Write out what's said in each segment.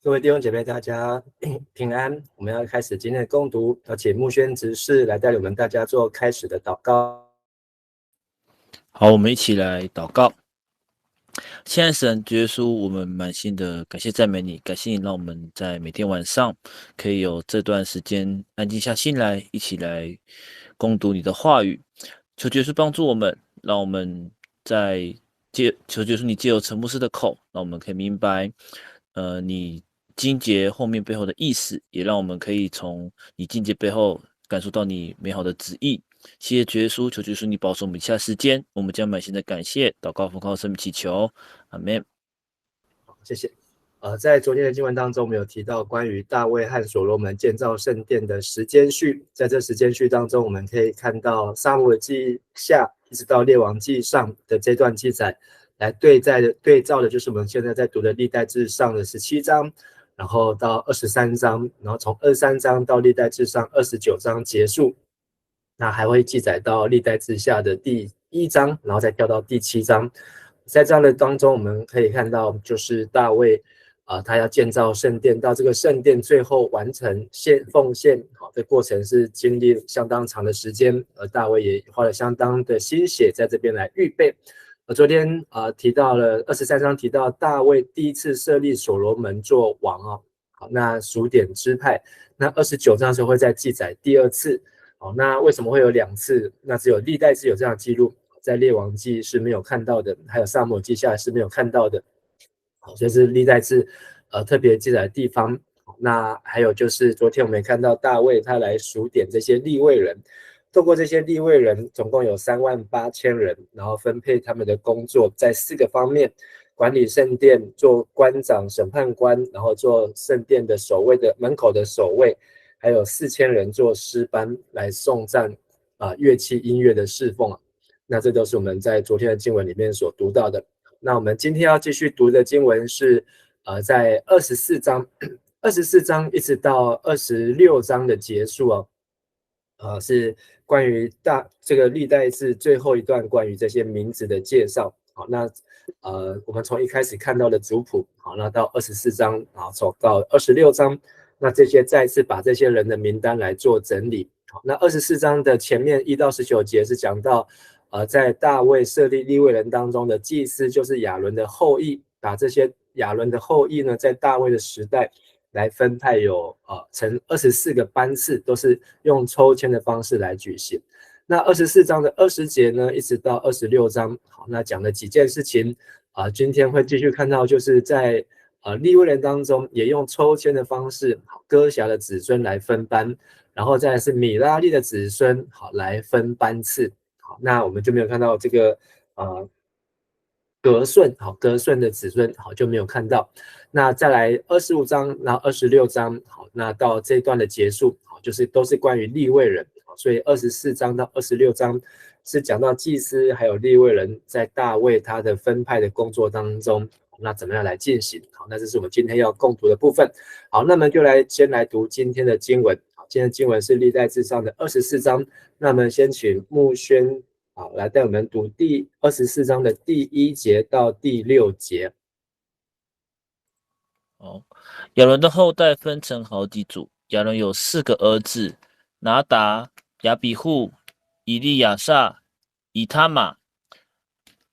各位弟兄姐妹，大家平安。我们要开始今天的共读，请木宣执事来带领我们大家做开始的祷告。好，我们一起来祷告。亲爱的神，主耶稣，我们满心的感谢赞美你，感谢你让我们在每天晚上可以有这段时间安静下心来，一起来攻读你的话语。求主耶稣帮助我们，让我们求主耶稣你借由陈牧师的口，让我们可以明白，你经节后面背后的意思，也让我们可以从你经节背后感受到你美好的旨意。谢谢主耶稣，求主耶稣你保守我们以下时间，我们将满心的感谢祷告奉靠圣名祈求，阿们。谢谢。在昨天的经文当中，我们有提到关于大卫和所罗门建造圣殿的时间序。在这时间序当中，我们可以看到撒母耳记下一直到列王记上的这段记载，来对照的就是我们现在在读的历代志上的17章，然后到23章，然后从23章到历代志上29章结束。那还会记载到历代志下的第1章，然后再跳到第7章。在这样的当中，我们可以看到，就是大卫他要建造圣殿，到这个圣殿最后完成奉献的过程是经历相当长的时间，而大卫也花了相当的心血在这边来预备。昨天提到了23章，提到大卫第一次设立所罗门做王好，那数点支派。那29章的时候会再记载第2次。好，那为什么会有2次？那只有历代志有这样的记录，在列王记是没有看到的，还有撒母耳记下是没有看到的。好，这是历代志特别记载的地方。那还有就是昨天我们也看到大卫他来数点这些利未人，透过这些利未人总共有38000人，然后分配他们的工作在4个方面：管理圣殿、做官长、审判官，然后做圣殿的守卫的门口的守卫。还有4000人做诗班来颂赞乐器音乐的侍奉那这都是我们在昨天的经文里面所读到的。那我们今天要继续读的经文是在24章，24章一直到26章的结束是关于这个历代志最后一段关于这些名字的介绍。好，那我们从一开始看到的族谱，好，那到24章，走到26章。那这些再次把这些人的名单来做整理。好，那24章的前面1到19节是讲到，在大卫设立利未人当中的祭司就是亚伦的后裔，把这些亚伦的后裔呢，在大卫的时代来分派有成24个班次，都是用抽签的方式来举行。那24章的20节呢，一直到26章，好，那讲了几件事情今天会继续看到，就是在利未人当中也用抽签的方式，哥辖的子孙来分班，然后再来是米拉利的子孙，好来分班次。好，那我们就没有看到这个格顺的子孙，好就没有看到。那再来25章，然后26章，好，那到这一段的结束，好，就是都是关于利未人，所以24章到26章是讲到祭司还有利未人在大卫他的分派的工作当中。那怎么样来进行？好，那这是我们今天要共读的部分。好，那么就先来读今天的经文。好，今天的经文是历代志上的24章。那么先请木宣来带我们读第24章的第1节到第6节。亚伦的后代分成好几组。亚伦有4个儿子：拿达、亚比户、以利亚撒、以他玛。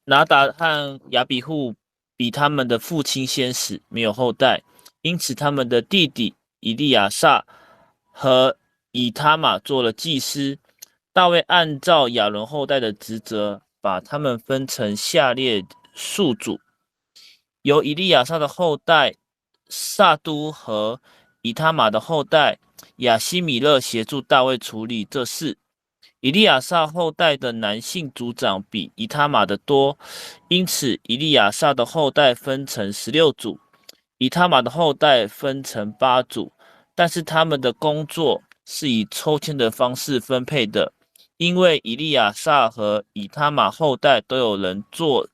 拿达和亚比户比他们的父亲先死，没有后代，因此他们的弟弟以利亚撒和以他玛做了祭司。大卫按照亚伦后代的职责，把他们分成下列数组：由以利亚撒的后代撒都和以他玛的后代亚希米勒协助大卫处理这事。以利亚撒后代的男性族长比以他玛的多，因此以利亚撒的后代分成16组，以他玛的后代分成8组，但是他们的工作是以抽签的方式分配的，因为以利亚撒和以他玛后代都有人做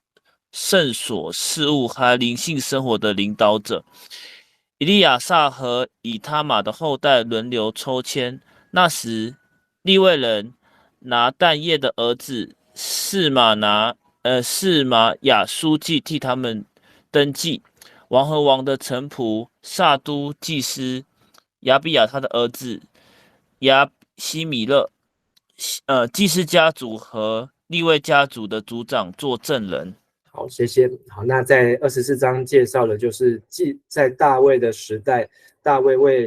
圣所事务和灵性生活的领导者。以利亚撒和以他玛的后代轮流抽签，那时利未人拿但业的儿子示玛雅书记替他们登记。王和王的臣仆萨都祭司亚比亚他的儿子亚西米勒，祭司家族和利未家族的族长做证人。好，谢谢。好，那在24章介绍的就是在大卫的时代，大卫为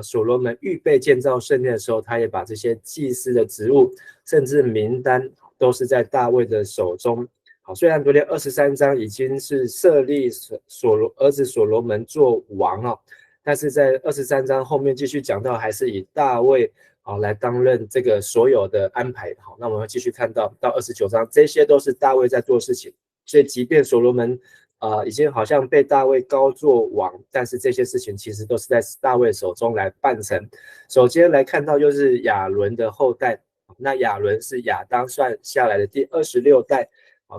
所罗门预备建造圣殿的时候，他也把这些祭司的职务，甚至名单都是在大卫的手中。好，虽然昨天23章已经是设立儿子所罗门做王了，但是在23章后面继续讲到，还是以大卫来担任这个所有的安排。好，那我们继续看到29章，这些都是大卫在做事情。所以即便所罗门已经好像被大卫高作王，但是这些事情其实都是在大卫手中来办成。首先来看到就是亚伦的后代，那亚伦是亚当算下来的第26代，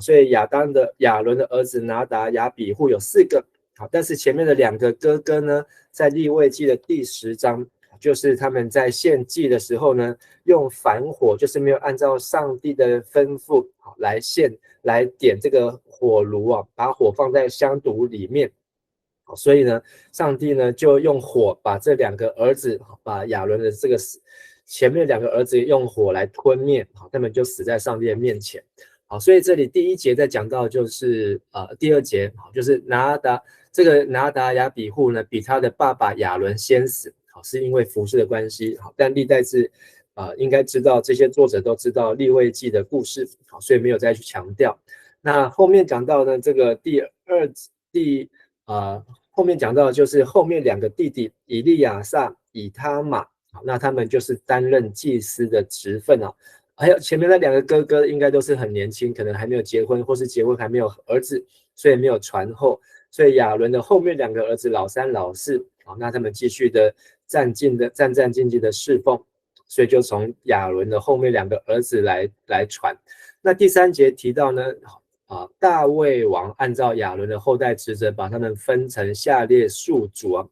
所以亚伦的儿子拿达、亚比户有4个，但是前面的2个哥哥呢，在利未记的第10章，就是他们在献祭的时候呢，用反火，就是没有按照上帝的吩咐来点这个火炉把火放在香炉里面，所以呢，上帝呢就用火把这2个儿子，把亚伦的这个前面2个儿子用火来吞灭，他们就死在上帝的面前。好，所以这里第1节在讲到就是第2节，就是拿达亚比户呢比他的爸爸亚伦先死，是因为服事的关系。但历代志应该知道，这些作者都知道利未记的故事，所以没有再去强调。那后面讲到呢，这个后面讲到就是后面2个弟弟以利亚撒、以他玛，那他们就是担任祭司的职分还有前面那2个哥哥应该都是很年轻，可能还没有结婚，或是结婚还没有儿子，所以没有传后。所以亚伦的后面2个儿子老3、老4，那他们继续的战兢兢的侍奉，所以就从亚伦的后面2个儿子来传。那第3节提到呢，大卫王按照亚伦的后代职责，把他们分成下列数族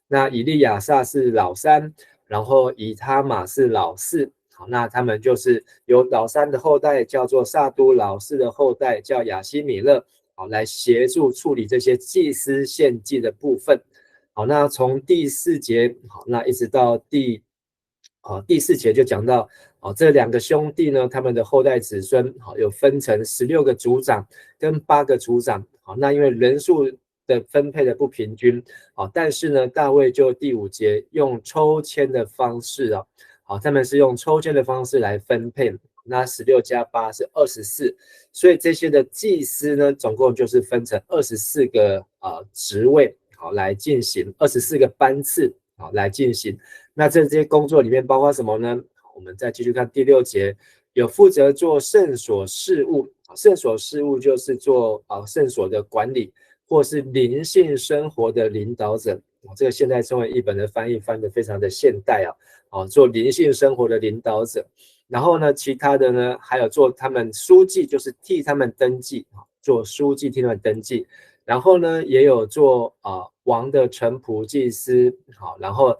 那以利亚撒是老3，然后以他玛是老4。那他们就是由老3的后代叫做撒都，老4的后代叫亚西米勒，来协助处理这些祭司献祭的部分。好，那从第4节，那一直到第4节就讲到这2个兄弟呢，他们的后代子孙有分成16个族长跟8个族长。那因为人数的分配的不平均，但是呢，大卫就第5节用抽签的方式他们是用抽签的方式来分配，那16加8是24，所以这些的祭司呢，总共就是分成24个职位来进行，24个班次来进行。那这些工作里面包括什么呢？我们再继续看第6节，有负责做圣所事务，圣所事务就是做圣所的管理，或是灵性生活的领导者。这个现代中文译本的翻译翻得非常的现代做灵性生活的领导者。然后呢，其他的呢，还有做他们书记，就是替他们登记，做书记替他们登记。然后呢，也有做王的臣仆祭司，然后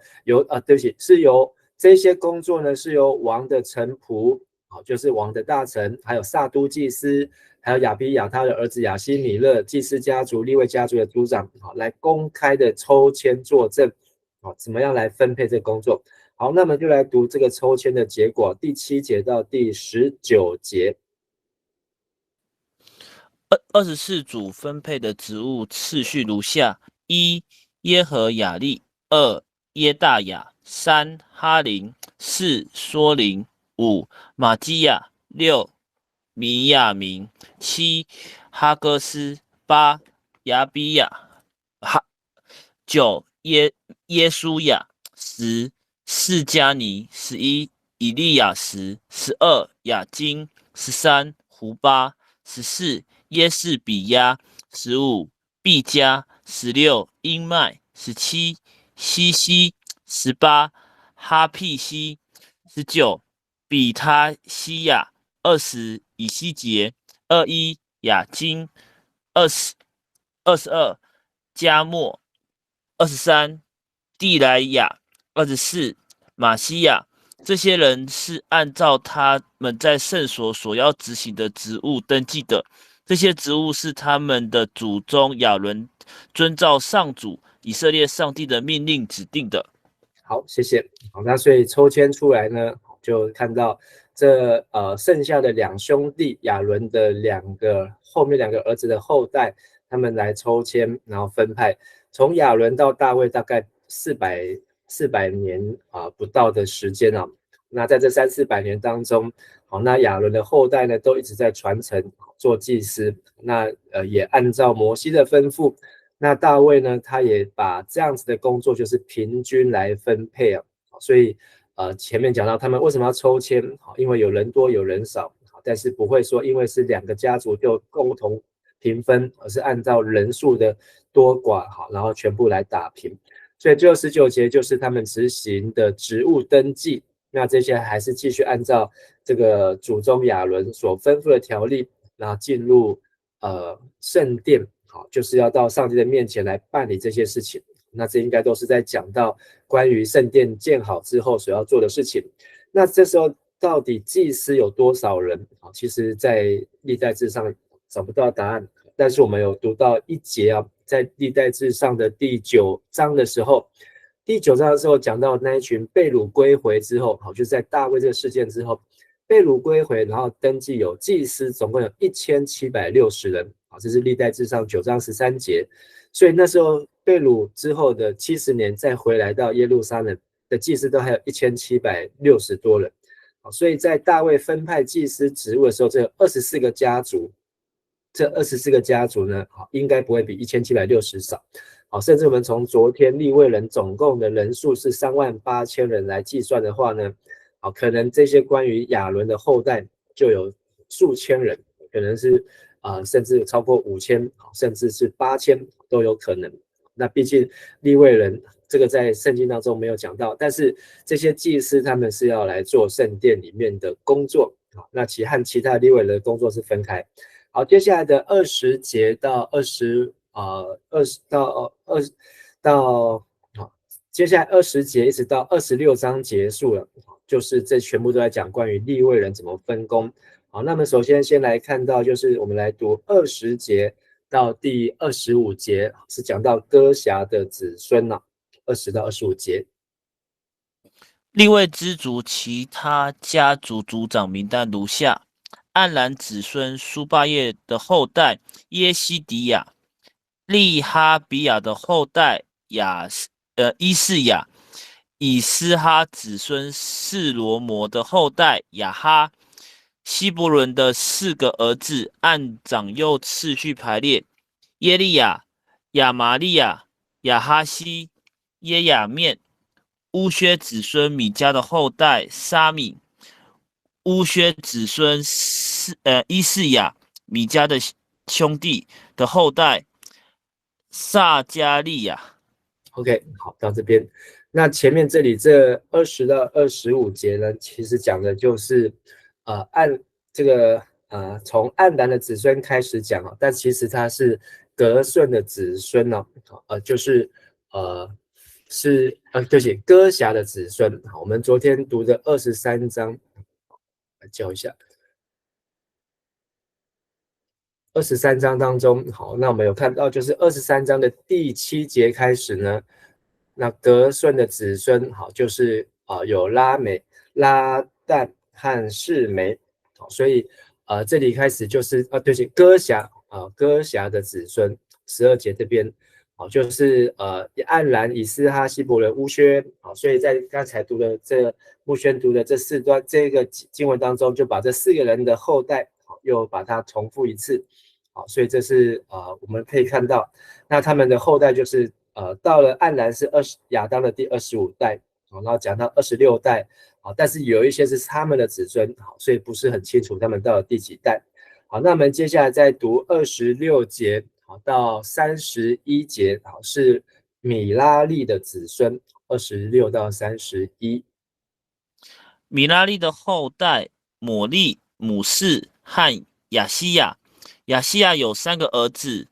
对不起，是由这些工作呢，是由王的臣仆，就是王的大臣，还有撒都祭司，还有亚比亚他的儿子亚西米勒祭司家族、利未家族的族长，来公开的抽签作证，怎么样来分配这个工作？好，那么就来读这个抽签的结果，第7节到第19节。24组分配的职务次序如下：1. 耶和雅利；2. 耶大雅；3. 哈林；4. 梭林；5. 马基亚；6. 米亚明；7. 哈哥斯；8. 亚比亚；9. 耶书亚；10. 释迦尼；11. 以利亚什；12. 雅金；13. 胡巴；14. 耶士比亚；15. 毕加；16. 英麦；17. 西西；18. 哈庇西；19. 比他西亚；20. 以西结；21. 雅金；22. 加莫；23. 地莱亚；24. 马西亚。这些人是按照他们在圣所所要执行的职务登记的，这些职务是他们的祖宗亚伦遵照上主以色列上帝的命令指定的。好，谢谢。好，那所以抽签出来呢，就看到这剩下的2兄弟亚伦的后面2个儿子的后代，他们来抽签，然后分派。从亚伦到大卫大概400年不到的时间啊。那在这300-400年当中，好，那亚伦的后代呢都一直在传承做祭司。那也按照摩西的吩咐。那大卫呢，他也把这样子的工作就是平均来分配啊，所以前面讲到他们为什么要抽签，因为有人多有人少，但是不会说因为是2个家族就共同平分，而是按照人数的多寡，然后全部来打平。所以最后19节就是他们执行的职务登记，那这些还是继续按照这个祖宗亚伦所吩咐的条例，然后进入圣殿。好，就是要到上帝的面前来办理这些事情。那这应该都是在讲到关于圣殿建好之后所要做的事情。那这时候到底祭司有多少人？其实在历代志上找不到答案，但是我们有读到一节啊，在历代志上的第9章的时候，第9章的时候讲到那一群被掳归回之后，就是在大卫这个事件之后，被掳归回，然后登记有祭司，总共有1760人。这是历代志上9章13节。所以那时候被掳之后的70年再回来到耶路撒冷的祭司都还有1760多人。所以在大卫分派祭司职务的时候，这24个家族，这24个家族呢，应该不会比1760少。甚至我们从昨天利未人总共的人数是38000人来计算的话呢，可能这些关于亚伦的后代就有数千人，可能是甚至超过5000，甚至是8000都有可能。那毕竟利未人这个在圣经当中没有讲到，但是这些祭司他们是要来做圣殿里面的工作，那和其他利未人的工作是分开。好，接下来的20节到接下来20节一直到26章结束了，就是这全部都在讲关于利未人怎么分工。好，那么首先先来看到，就是我们来读20节到第25节，是讲到歌辖的子孙20到25节。利未支族其他家族族长名单如下：暗兰子孙苏巴叶的后代耶西迪亚，利哈比亚的后代伊士雅，以斯哈子孙示罗摩的后代亚哈。希伯伦的4个儿子按长幼次序排列：耶利亚、亚玛利亚、亚哈西、耶雅面。乌薛子孙米迦的后代沙米，乌薛子孙伊士雅，米迦的兄弟的后代撒加利亚。OK， 好，到这边。那前面这里这20到25节呢，其实讲的就是按这个从暗兰的子孙开始讲，但其实他是革顺的子孙就是对不起，歌辖的子孙。好，我们昨天读的23章，来教一下。23章当中，好，那我们有看到，就是23章的第7节开始呢，那革顺的子孙，好，就是有拉美、拉旦和示梅。好，所以这里开始就是对不起，歌辖的子孙，12节这边。好，就是暗兰、以斯哈、希伯伦、乌薛。好，所以在刚才读的穆轩读的这4段这个经文当中，就把这4个人的后代又把它重复一次。好，所以这是我们可以看到，那他们的后代就是到了暗兰是亚当的第25代，然后讲到26代。好，但是有一些是他们的子孙，好，所以不是很清楚他们到了第几代。好，那我们接下来再读26节。好，到31节，好，是米拉利的子孙，26到31。米拉利的后代抹利、姆士和亚西亚。亚西亚有3个儿子：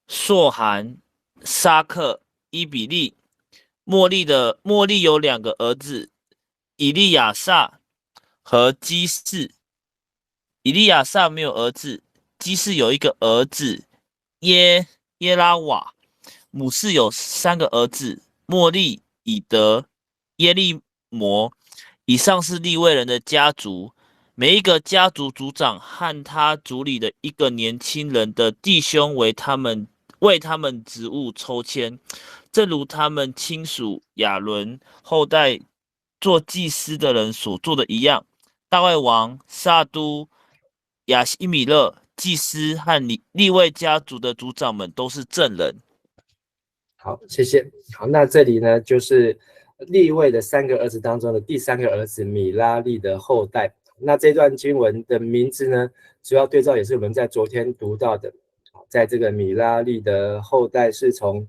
朔罕、沙克、伊比利。莫利有2个儿子：以利亚撒和基士。以利亚撒没有儿子，基斯有一个儿子耶拉瓦，母氏有3个儿子，莫利、以德、耶利摩。以上是利未人的家族，每一个家族族长和他族里的一个年轻人的弟兄为他们职务抽签，正如他们亲属亚伦后代做祭司的人所做的一样。大卫王撒都、亚希米勒祭司和利未家族的族长们都是证人。好，谢谢。好，那这里呢，就是利未的3个儿子当中的第3个儿子米拉利的后代。那这段经文的名字呢，主要对照也是我们在昨天读到的。在这个米拉利的后代是从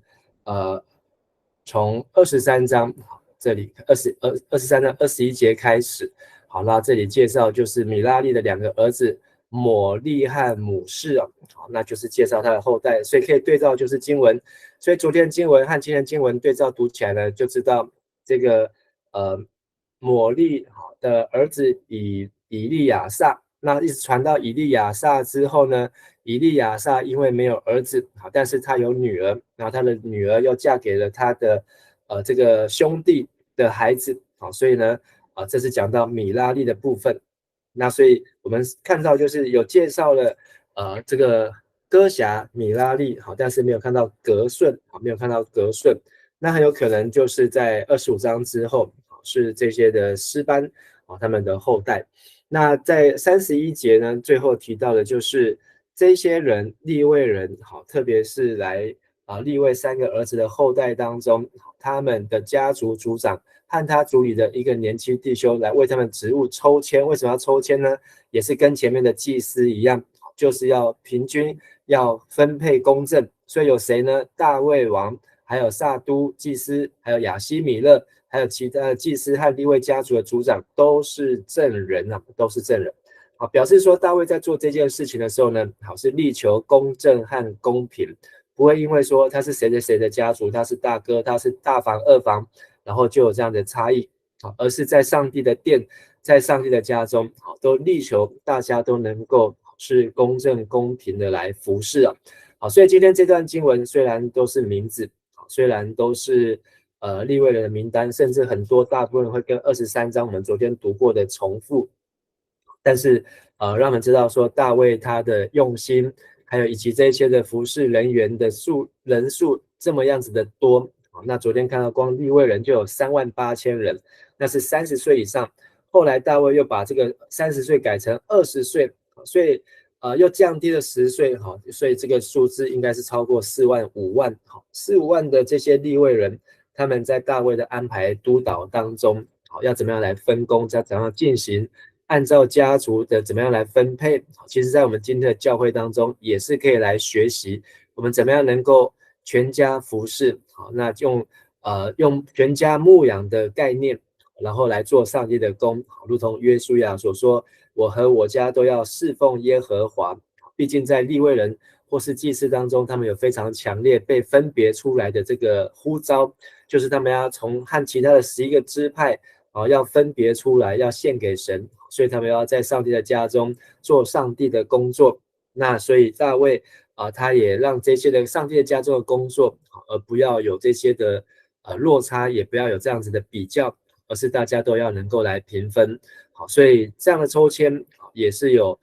23章这里23章21节开始。好，那这里介绍就是米拉利的2个儿子抹利和母士好，那就是介绍他的后代，所以可以对照就是经文。所以昨天经文和今天经文对照读起来呢，就知道这个抹利的儿子以利亚撒，那一直传到以利亚撒之后呢，以利亚撒因为没有儿子，但是他有女儿，然后他的女儿又嫁给了他的这个兄弟的孩子，所以呢这是讲到米拉利的部分。那所以我们看到就是有介绍了这个哥辖米拉利，但是没有看到革顺，没有看到革顺，那很有可能就是在25章之后是这些的诗班他们的后代。那在31节呢，最后提到的就是这些人利未人，特别是来利未3个儿子的后代当中，他们的家族族长和他族里的一个年轻弟兄来为他们职务抽签。为什么要抽签呢？也是跟前面的祭司一样，就是要平均，要分配公正。所以有谁呢？大卫王，还有撒都祭司，还有亚希米勒，还有其他的祭司和利未家族的族长都是证人都是证人。好，表示说大卫在做这件事情的时候呢，是力求公正和公平，不会因为说他是谁的家族，他是大哥，他是大房二房，然后就有这样的差异，而是在上帝的殿，在上帝的家中，都力求大家都能够是公正公平的来服侍好，所以今天这段经文虽然都是名字，虽然都是利未人的名单，甚至很多大部分会跟23章我们昨天读过的重复，但是让我们知道说大卫他的用心，还有以及这些的服侍人员的人数这么样子的多。那昨天看到光利未人就有38000人，那是30岁以上。后来大卫又把这个30岁改成20岁，所以又降低了10岁，所以这个数字应该是超过4万5万，4、5万的这些利未人，他们在大卫的安排督导当中，要怎么样来分工，要怎么样进行，按照家族的怎么样来分配。其实在我们今天的教会当中也是可以来学习，我们怎么样能够全家服侍，那用全家牧养的概念，然后来做上帝的工，如同约书亚所说，我和我家都要侍奉耶和华。毕竟在利未人或是祭司当中，他们有非常强烈被分别出来的这个呼召，就是他们要和其他的11个支派要分别出来，要献给神，所以他们要在上帝的家中做上帝的工作。那所以大卫他也让这些的上帝的家中的工作，而不要有这些的落差，也不要有这样子的比较，而是大家都要能够来平分。好，所以这样的抽签也是有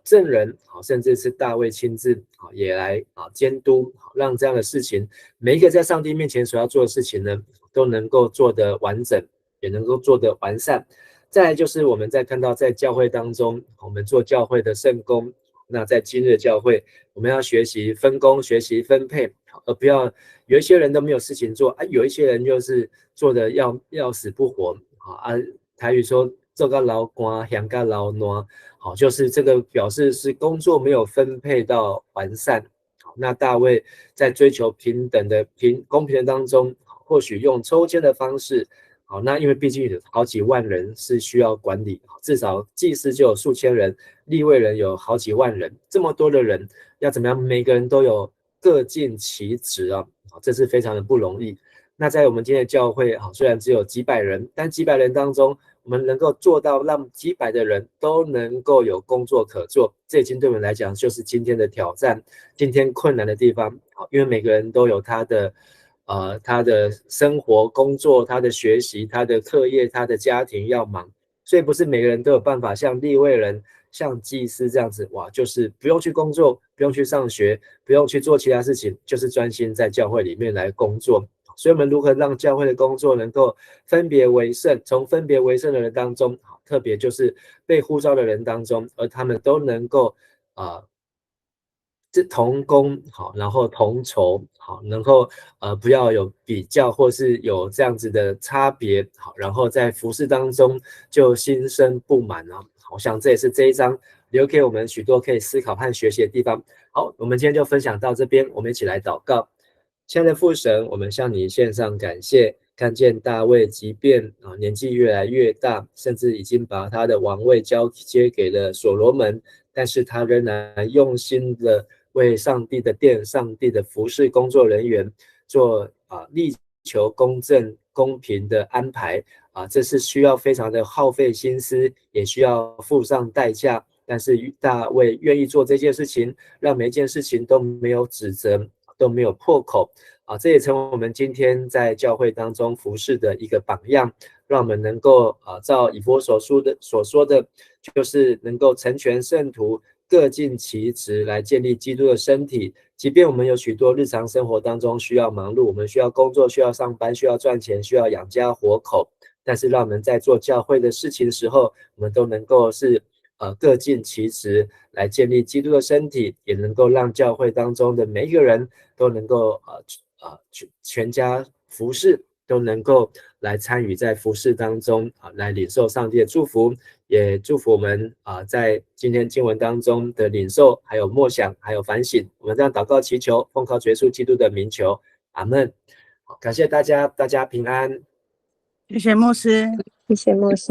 证人，甚至是大卫亲自也来监督，让这样的事情，每一个在上帝面前所要做的事情呢，都能够做得完整，也能够做得完善。再来就是我们在看到在教会当中，我们做教会的圣工，那在今日教会，我们要学习分工，学习分配，而不要有一些人都没有事情做有一些人就是做的要死不活台语说做个劳官，养个劳暖，就是这个表示是工作没有分配到完善。那大卫在追求平等的公平的当中，或许用抽签的方式，那因为毕竟有好几万人是需要管理，至少祭司就有数千人，利未人有好几万人，这么多的人要怎么样每个人都有各尽其职这是非常的不容易。那在我们今天的教会，虽然只有几百人，但几百人当中，我们能够做到让几百的人都能够有工作可做，这已经对我们来讲就是今天的挑战，今天困难的地方。因为每个人都有他的生活、工作、他的学习、他的课业、他的家庭要忙，所以不是每个人都有办法像利未人、像祭司这样子，哇，就是不用去工作，不用去上学，不用去做其他事情，就是专心在教会里面来工作。所以我们如何让教会的工作能够分别为圣，从分别为圣的人当中，特别就是被呼召的人当中，而他们都能够同工好，然后同酬好，然后不要有比较或是有这样子的差别好，然后在服事当中就心生不满啊。好像这也是这一章留给我们许多可以思考和学习的地方。好，我们今天就分享到这边，我们一起来祷告。亲爱的父神，我们向你献上感谢，看见大卫即便年纪越来越大，甚至已经把他的王位交接给了所罗门，但是他仍然用心的为上帝的殿、上帝的服事工作人员做力求公正公平的安排这是需要非常的耗费心思，也需要付上代价。但是大卫愿意做这件事情，让每一件事情都没有指责，都没有破口这也成为我们今天在教会当中服事的一个榜样，让我们能够照以弗所说的，就是能够成全圣徒，各尽其职，来建立基督的身体。即便我们有许多日常生活当中需要忙碌，我们需要工作，需要上班，需要赚钱，需要养家活口，但是让我们在做教会的事情的时候，我们都能够是各尽其职，来建立基督的身体，也能够让教会当中的每一个人都能够全家服事，都能够来参与在服事当中来领受上帝的祝福。也祝福我们在今天经文当中的领受，还有默想，还有反省。我们这样祷告祈求，奉靠主耶稣基督的名求，阿们。感谢大家，大家平安。谢谢牧师，谢谢牧师。